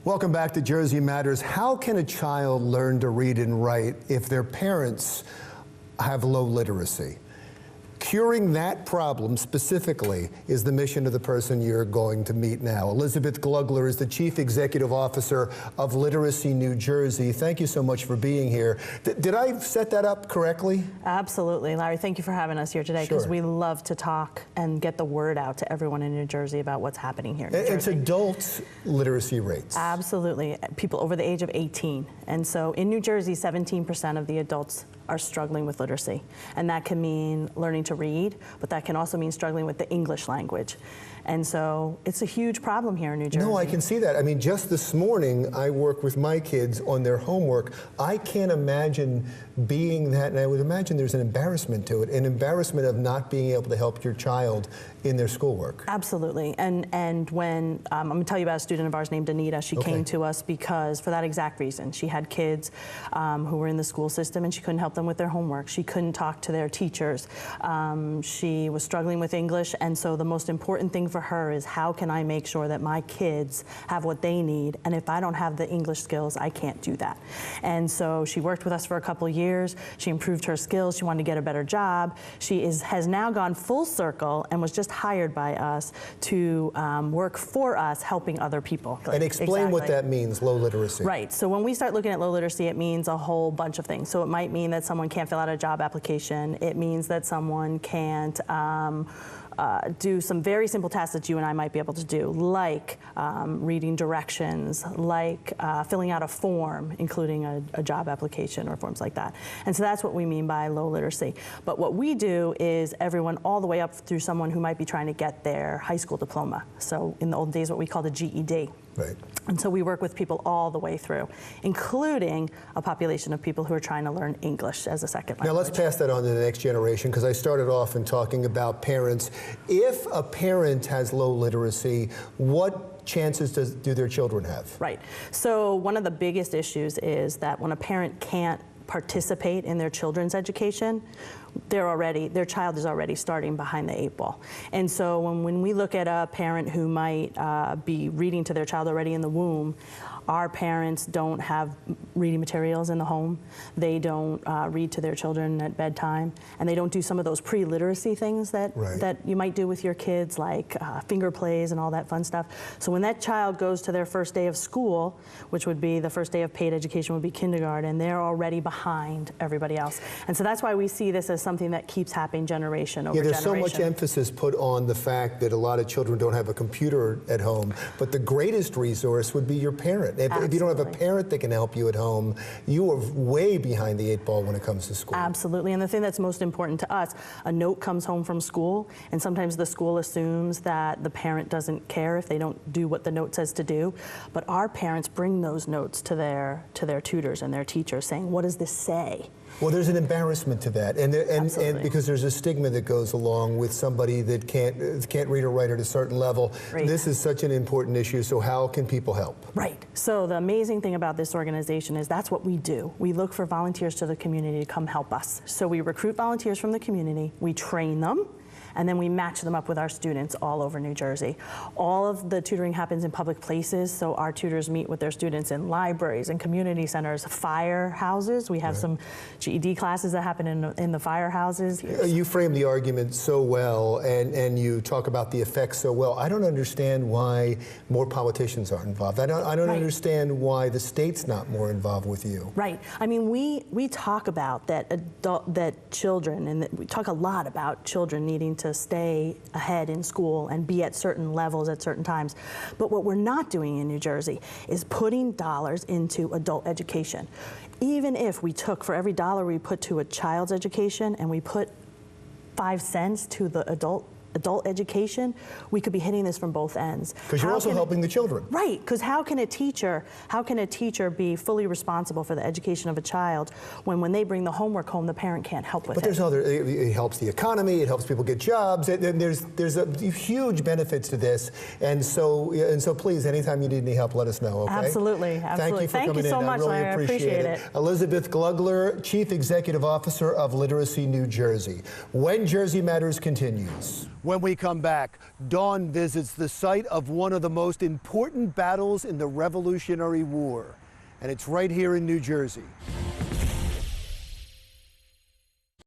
Welcome back to Jersey Matters. How can a child learn to read and write if their parents have low literacy? Curing that problem specifically is the mission of the person you're going to meet now. Elizabeth Gloeggler is the Chief Executive Officer of Literacy New Jersey. Thank you so much for being here. Did I set that up correctly? Absolutely, Larry. Thank you for having us here today, because we love to talk and get the word out to everyone in New Jersey about what's happening here in New Jersey. It's adult literacy rates. Absolutely. People over the age of 18. And so in New Jersey, 17% of the adults are struggling with literacy. And that can mean learning to read, but that can also mean struggling with the English language. And so it's a huge problem here in New Jersey. No, I can see that. I mean, just this morning, I work with my kids on their homework. I can't imagine being that, and I would imagine there's an embarrassment to it, an embarrassment of not being able to help your child in their schoolwork. Absolutely. And when, I'm going to tell you about a student of ours named Anitas. She came to us because, for that exact reason, she had kids who were in the school system and she couldn't help them with their homework. She couldn't talk to their teachers. She was struggling with English, and so the most important thing for her is, how can I make sure that my kids have what they need, and if I don't have the English skills, I can't do that. And so she worked with us for a couple of years. She improved her skills. She wanted to get a better job. She has now gone full circle and was just hired by us to work for us, helping other people. And explain what that means, low literacy. Right. So when we start looking at low literacy, it means a whole bunch of things. So it might mean that someone can't fill out a job application. It means that someone can't do some very simple tasks that you and I might be able to do, like reading directions, like filling out a form, including a job application or forms like that. And so that's what we mean by low literacy. But what we do is everyone all the way up through someone who might be trying to get their high school diploma. So in the old days, what we called a GED. Right. And so we work with people all the way through, including a population of people who are trying to learn English as a second language. Now let's pass that on to the next generation, because I started off in talking about parents. If a parent has low literacy, what chances do their children have? Right. So one of the biggest issues is that when a parent can't participate in their children's education, their child is already starting behind the 8 ball. And so when we look at a parent who might be reading to their child already in the womb, our parents don't have reading materials in the home. They don't read to their children at bedtime, and they don't do some of those pre-literacy things that you might do with your kids, like finger plays and all that fun stuff. So when that child goes to their first day of school, which would be the first day of paid education, would be kindergarten, they're already behind everybody else. And so that's why we see this as something that keeps happening generation over generation. There's so much emphasis put on the fact that a lot of children don't have a computer at home, but the greatest resource would be your parent. If you don't have a parent that can help you at home, you are way behind the 8 ball when it comes to school. Absolutely, and the thing that's most important to us, a note comes home from school, and sometimes the school assumes that the parent doesn't care if they don't do what the note says to do, but our parents bring those notes to their tutors and their teachers saying, what does this say? Well, there's an embarrassment to that, and because there's a stigma that goes along with somebody that can't read or write at a certain level. Right. This is such an important issue, so how can people help? Right. So the amazing thing about this organization is that's what we do. We look for volunteers to the community to come help us. So we recruit volunteers from the community, we train them, and then we match them up with our students all over New Jersey. All of the tutoring happens in public places, so our tutors meet with their students in libraries and community centers, firehouses. We have some GED classes that happen in the firehouses. You frame the argument so well, and you talk about the effects so well. I don't understand why more politicians aren't involved. I don't understand why the state's not more involved with you. Right. I mean, we talk about that children, and we talk a lot about children needing to stay ahead in school and be at certain levels at certain times. But what we're not doing in New Jersey is putting dollars into adult education. Even if we took, for every dollar we put to a child's education, and we put 5 cents to the adult education, we could be hitting this from both ends. Because you're also helping the children. Right, because how can a teacher be fully responsible for the education of a child when they bring the homework home, the parent can't help with it? But it helps the economy, it helps people get jobs, and there's a huge benefits to this, and so please, anytime you need any help, let us know, okay? Absolutely, absolutely. Thank you for coming in. So much, I really appreciate it. Elizabeth Gloeggler, Chief Executive Officer of Literacy New Jersey. When Jersey Matters continues. When we come back, Dawn visits the site of one of the most important battles in the Revolutionary War, and it's right here in New Jersey.